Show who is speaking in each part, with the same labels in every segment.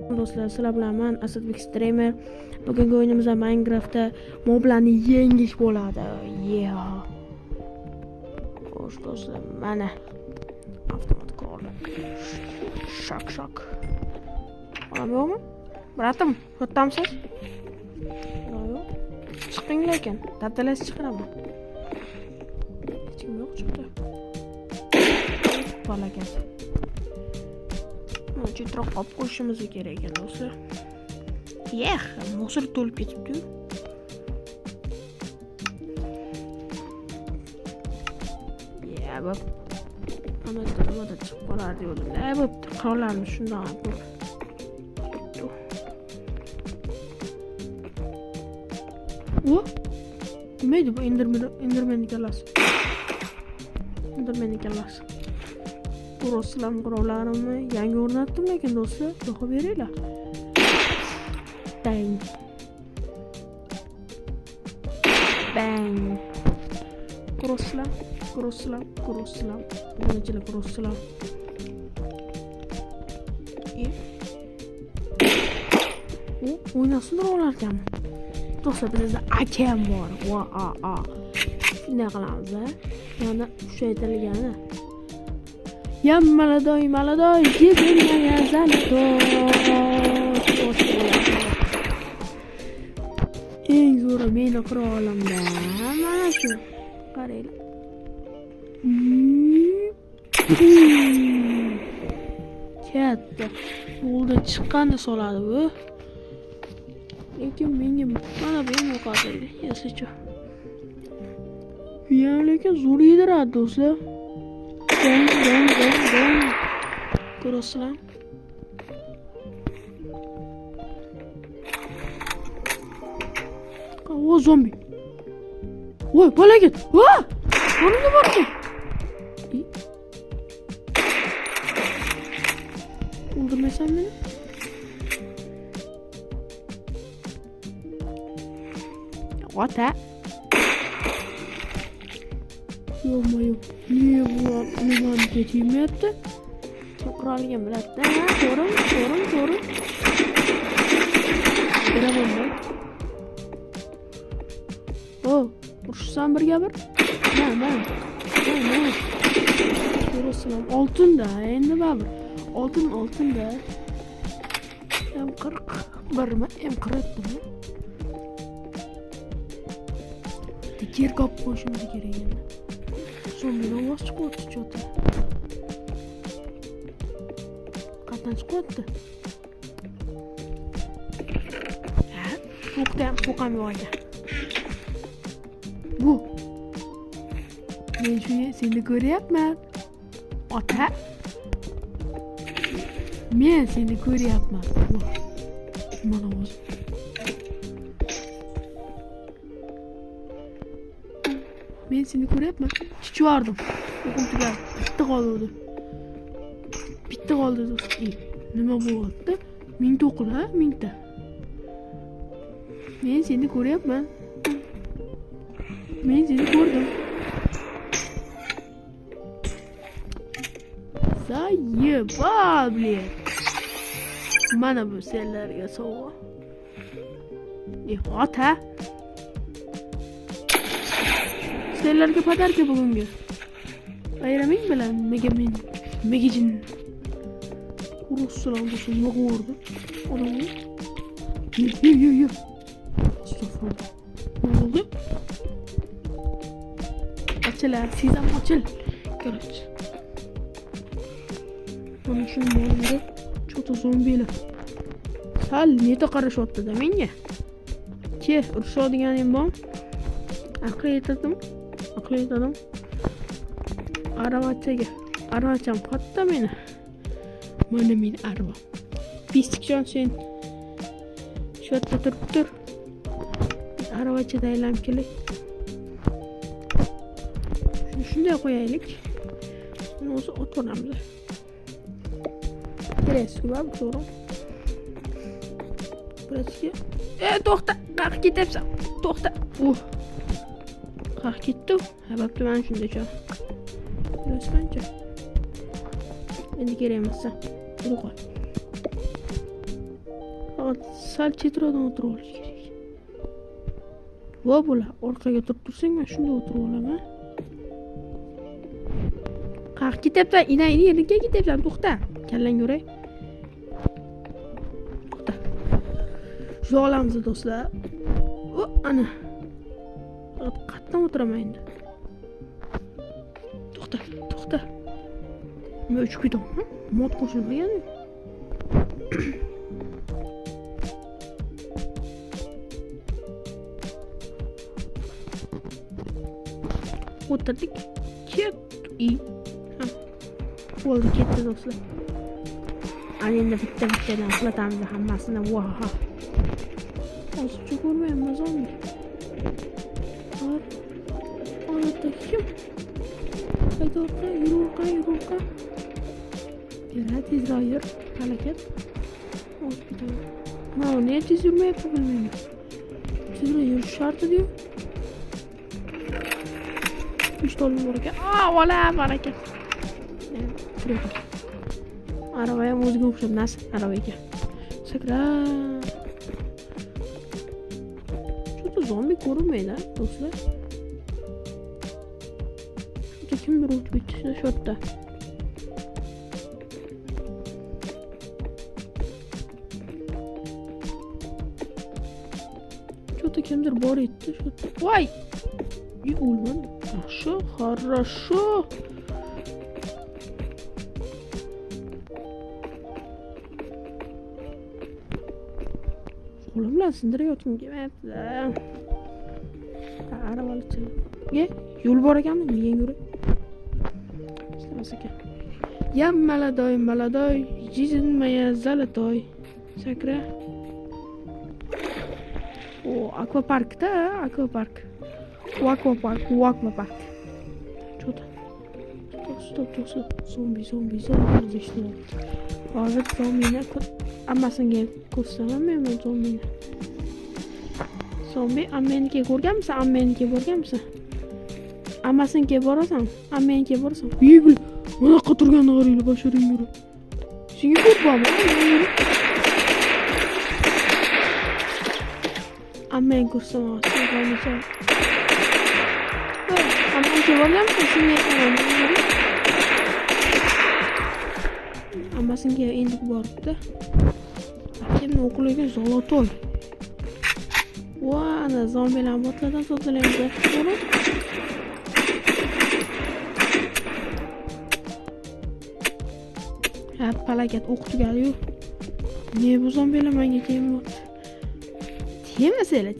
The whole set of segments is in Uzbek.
Speaker 1: Do'stlar, sizlar bilan men Asadbek Streamer. Bugungi o'yinimizda Minecraftda moblarni yengish bo'ladi. Xo'sh do'stlar, mana avtomat qurol. Shak. Olam yo'qmi? Bratim, to'xtamsiz? Yo'q. Chiqing lekin, dadalash chiqiraman. Hech kim yo'q chiqdi. Balakasi. Chetroq qolib qo'yishimiz kerak ekan do'stlar. Mosir to'lib ketibdi. Mana chiqib qolar dedim. Bo'pti, qurollarni shundan qilib. Nima edi bu Enderman kalasi? Qurolsizlar qurollarimni yangi o'rnatdim lekin do'stlar, baho beringlar. Bang. Qurolsizlar. Bunachilar qurolsizlar. O'ynasizlar olarkan. Do'stlar, bizda akam bor. Shunday qilamiz, yana kuchaytirilgani. Maladoy, gidilmagan eng zo'ri meni qurolimda. Mana shu. Qaranglar. Katta. Yo'lda chiqqanda soladi bu. Lekin menga mana bu ham yoqadi. Yasacha. Lekin zo'r yediradi do'stlar. Bang. Ko'rasizlar? O zombi. Voy, balagat. O'rnimda bor ekan. O'ldirmaysan meni? Ota. Yo'q. Niye bu nimani ketyapti? Qurolga biladi. To'rim. Beraman. Urushsan birga bir. Mana. Ko'rasizlar, oltinda, endi baribir. Oltinda. M41mi? M40mi? Yer qolib qo'yishimiz kerak endi. Zombidan ovoz chiqyapti cho'ta. Qatdan chiqyapti. To'qam yo'q ekan. Bu. Men seni ko'ryapman. Ota. Men seni ko'ryapman. Mana ovoz. Men seni ko'ryapman. Chichivardim. O'qim tugadi. Bitta qoldi do'stlar. Nima bo'lyapti? 1000 to'qila, 1000 ta. Men seni ko'ryapman. Men seni ko'rdim. Zayeба, блин. Mana bu senlarga sovg'a. Ota. Senlarga padarka bugungi. Bayraming bilan megajin. Quruslar bo'lsin, nima qo'rdi? Odamni. Yo. Astagfirullah. Nima bo'ldi? Açılar, sizam açıl. Görüş. Mana shu molda cho'ta zombilar. Sal neta qarashyapti da menga. Urushadiganim bor. Aql yetdim. Arvacham katta meni. Mana men arva. Pistikjon sen. Shu yerda tur. Arvachada aylanib kelay. Shunday qo'yaylik. Buni o'zi o'tganamiz. Kerak va to'g'ri. Burasiga. To'xta, qaq ketyapsan. To'xta. Qaq ketdi. Bo'pti, mana shunday. Burasi qancha? Endi kerak emas. Qo'y. sal chetroqdan o'tirib olish kerak. Va bo'la, orqaga tursang, men shunda o'tirib olaman. Qaq ketyapsan, inayni yerga ketyapsan, to'xta. Kallang yuray. To'xta. Shu olamiz do'stlar. O, ana. Qatdan o'tiraman endi. To'xta. Men uchib ketaman. Mod qo'shilmagan. O'tirdik. Ketdi. Bo'ldi, ketdi do'stlar. Ana endi bitta-bittadan uxlatamiz hammasini. Voha. Hozircha ko'rmayapman zombi. Orada kim? Qayda yurqa. Yana tezroq yur, harakat. Mana ne tez yurmayapti bilmayman. Tezroq yurish shart edi-yu. Pistolni bor ekan. Vola, barakat. Araba ham o'ziga o'xshab nas araba ekan. Sakra. Juda zombi ko'rinmaydi, do'stlar. Kimdir o'tib ketdi shu yerda. Juda kimdir bor edi shu yerda. Voy! O'lmadi. Хорошо. Qo'lim bilan sindirayotgim kelmayapti. Arabani chiqib. Yo'l bor ekanmi? Men yurib. Ishlamas ekan. Yam maladoy, jizinmaya zalatoy. Sakra. O, akvaparkda, akvapark. Stop. Zombi zishdi. Hozir zombini hammasini ko'rsataman men zombini. Zombi ammeniga ko'rganmisan? Ammeniga borganmisan? Hammasiniga borasan, ammeniga borasan. Bil, mana qaturgan g'ariylar basharing yurib. Senga ko'rpami? Ammen ko'rsam, sen Ammeniga borganmisan? Senga aytmadim. Hammasiniga endi boribdi. Kimni o'qilgan zolotoy. Va ana zombilar botlardan tozalayapti. To'g'ri? Palakat o'q tugadi-yu. Ne bu zombilar menga tegmayapti.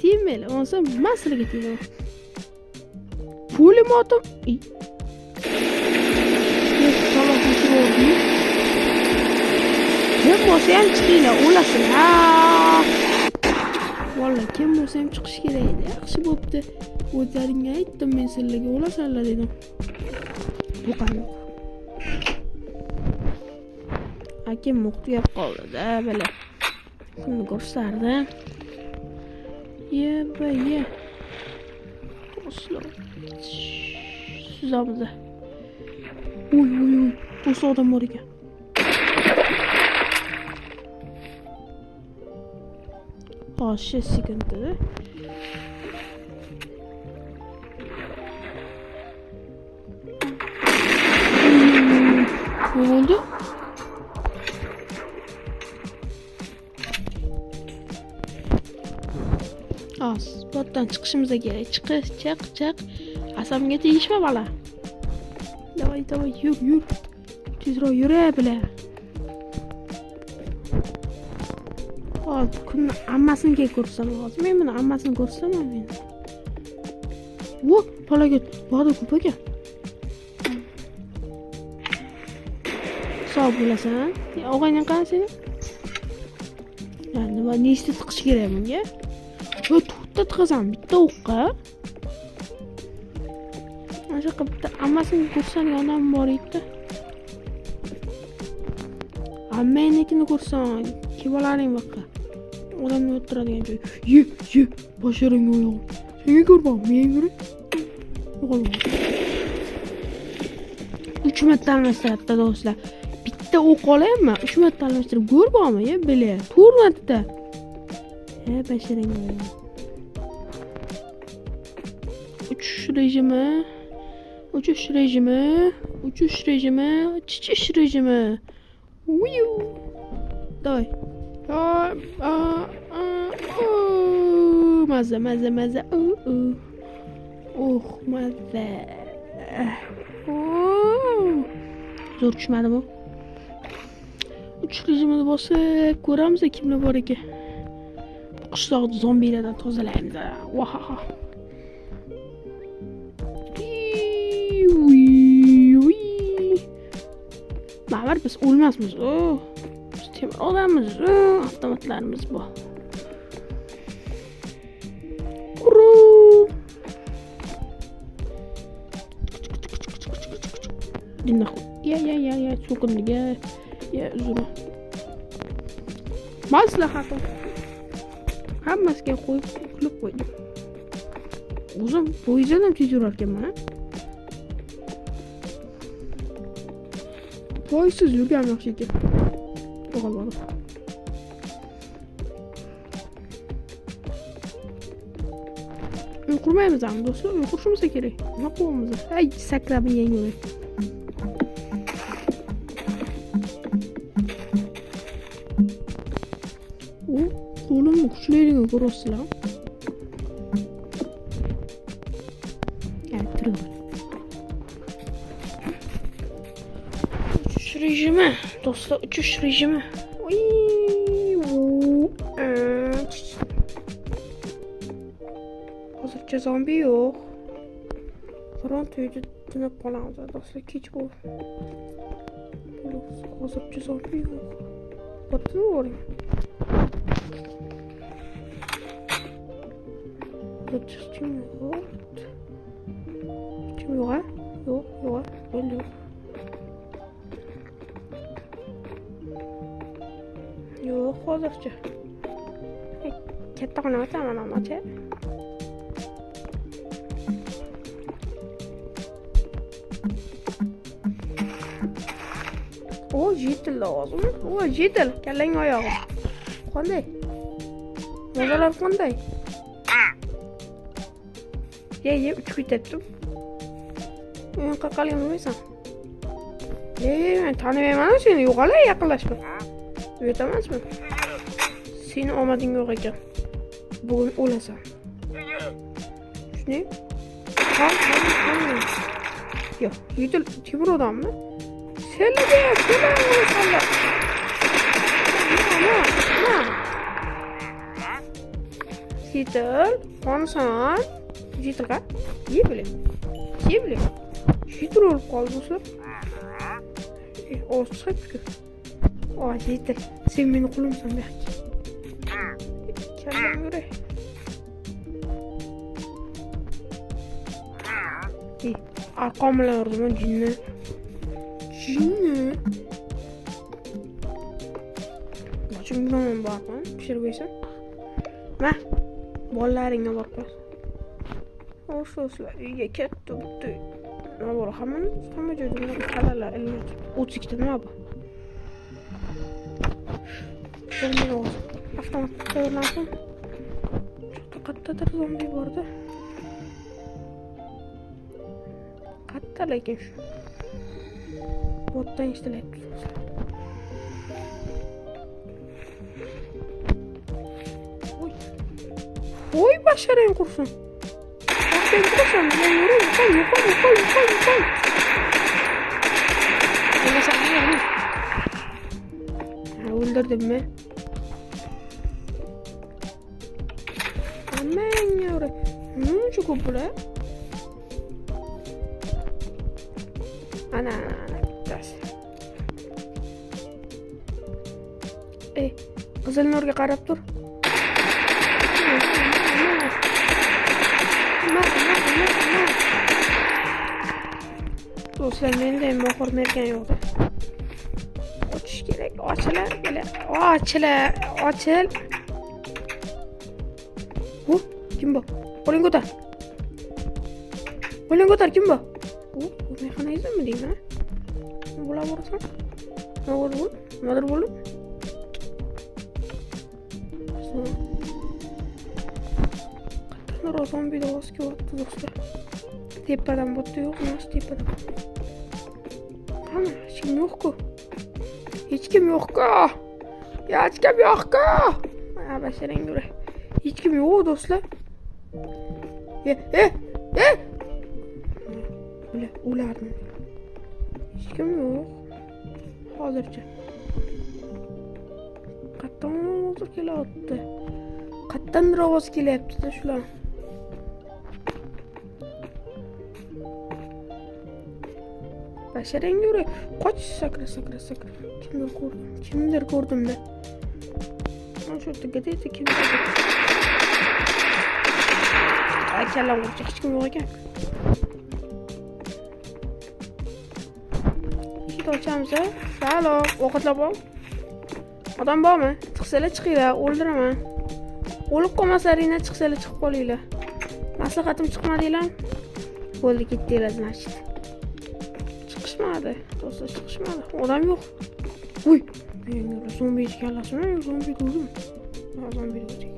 Speaker 1: Tegmaylar. Onsa masalaga tegadi. Pulemotim. Kim bo'lsa ham chiqinglar, o'lasin. Vallahi kim bo'lsa ham chiqish kerak edi. Yaxshi bo'pti. O'zlaringga aytdim men sizlarga o'lasanlar dedim. Bu qanday? Akim muqtiyab qoldi-da, bala. Kimni ko'rsardi? Ye. Oslo. Sizamda. Uy. Bu odam bor ekan. Hoşça sıkıntı. Ne oldu? Botdan çıkışımıza gerek. Çık. Asamga tegishma bala. Davay, yur. Tezroq yura bile. Kunni hammasini ko'rsam hozir. Men buni hammasini ko'rsaman men. Vo, palagat, bog'da ko'p ekan. Sog' bo'lasan. Og'ayning qani seni? Nima nechta tiqish kerak bunga? To'rtta tiqasan bitta o'qqa. Mana shu bitta hammasini ko'rsam yondan bor edi. Hammanikini ko'rsam, kibolaring boqqa. Odamni o'tiradigan joy. Ye, bosharing oyog'im. Senga ko'rmam, men yuri. Yo'qolma. 3 marta almashtiribdi do'stlar. Bitta o'q olayapman, 3 marta almashtirib ko'rbormi, bile. 4 marta. Başarın. Uçuş rejimi. Uçuş rejimi. Uçuş rejimi. Çiçiş rejimi. Wiu. Давай. Mazza mazza mazza. Oh mazza. Zo'r tushmadimi? Uchish rejimini bosib ko'ramiz kimlar bor ekan. Qishloqni zombilardan tozalaymiz. Vahaha. Ma'mur biz o'lmasmiz. Biz temir odammiz. Avtomatlarimiz bor. Dinle. Ya so'kindiga. Ya uzra. Maslahatim. Hammasiga qo'yib kulib qo'ydim. O'zim poyizdan ham tez yurar ekanman. Poyizsiz yurgan yaxshi ekan. To'g'ri. Uyqurmaymiz ham do'stlar, uyqurishimiz kerak. Nima qilamiz? Ay, sakrab yangi. Qo'limni kuchliligini ko'rasizlar. Uçuş rejimi. Do'stlar, uçuş rejimi. Hozircha zombi yo'q. Bironta uyda tinib qolamiz. Do'stlar, kech bo'ldi. Hozircha zombi yo'q. Bittami o'ring? Kim yo'q? Kim yo'q? Yo'q. Bo'ldi. Yo'q, hozircha. Katta xona o'taman amacha. Jetil lazım. Jetil. Kallang oyog'i. Qanday? Mazalar qanday? Ye, uchib ketyaptim. Yo'qqa qolmaysan. Men tanimayman seni, yo'qala yaqinlashma. Uyatamasmi? Seni omading yo'q ekan. Bugun o'lasan. Shuni? Ha. Yo'q, yetil temir odammi? Selaga, sela. Yetil, qonsan. Yetilga? Ye bile. Yetil olib qoldi do'stlar. O'sib. Yetil. Sen meni qulimsan belki. Kallam yuray. Arqon bilan urdim jinni. Bochim bilan borman, pishirib qo'ysan. Ma, bolalaringga borib qo'y. O'slar uyga ketdi bitta. Nima bor? Hamma joyda qalalar illat. 32 ta nima bor? Bo'lmaydi. Avtomat tayyorlansin. Qattadir zombi borda. Qatta lekin shu. Botdan ishlayapti. Oy başarayım kursun. Ben kursun. Yukarı. Yine sen ne? Öldürdüm mü? Aman yavrum. Ne çok böyle? Ana. Qizil nurga qarab tur. Do'stlar, menda ham mohir mergan yo'q-da. Ochish kerak. Ochil. Kim bu? Qo'ling ko'tar. Kim bu? Bu mexanizmmi deyman? Nima bo'laversin? Nimadir bo'ldi? Daro zombi ovoz kelyapti do'stlar. Tepadan botda yo'q emas, tepadan. Qani, hech kim yo'q-ku. Hech kim yo'q-ku. Hech kim yo'q-ku. Ha, basharang yura. Hech kim yo'q do'stlar. Ularni. Hech kim yo'q. Hozircha. Qatdan ovoz kelyapti. Qatdandir ovoz kelyapti-da shular. Basharang yura. Qoch, sakra. Kimdir ko'rdim-da. Mana shu yerda kimdir. Kallam urcha hech kim yo'q ekan. Eshik ochamiz. Salom, ovqatlab ol. Odam bormi? Chiqsalar chiqinglar, o'ldiraman. O'lib qolmaslaringlar, chiqsalar chiqib qolinglar. Maslahatim chiqmadinglar. Bo'ldi, ketdinglar, значит. Chiqishmadi. Do'stlar, chiqishmadi. Odam yo'q. Uy, menga zombi kallasimi? Zombi ko'rdim. Ha, zombi ko'rdim.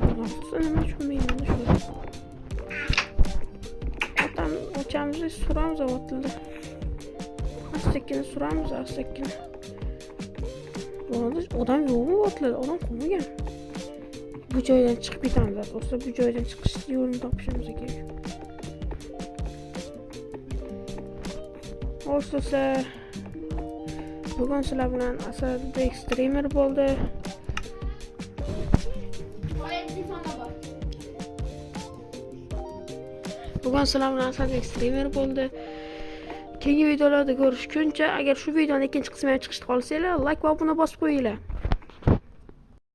Speaker 1: Nima tushunmayman shu. Otam ochamiz, suramiz o'tildi. Asta-sekin suramiz, asta-sekin. Odam yo'qmi o'tildi? Odam qolmagan. Bu joydan chiqib ketamiz, do'stlar. Bu joydan chiqish yo'lini topishimiz kerak. Do'stlar, bugun sizlar bilan Asadbek streamer bo'ldi. Bugun sizlar bilan Asadbek streamer bo'ldi. Keyingi videolarda ko'rishguncha, agar shu videoning ikkinchi qismi ham chiqishni xohlasanglar, like va obuna bosib qo'yinglar.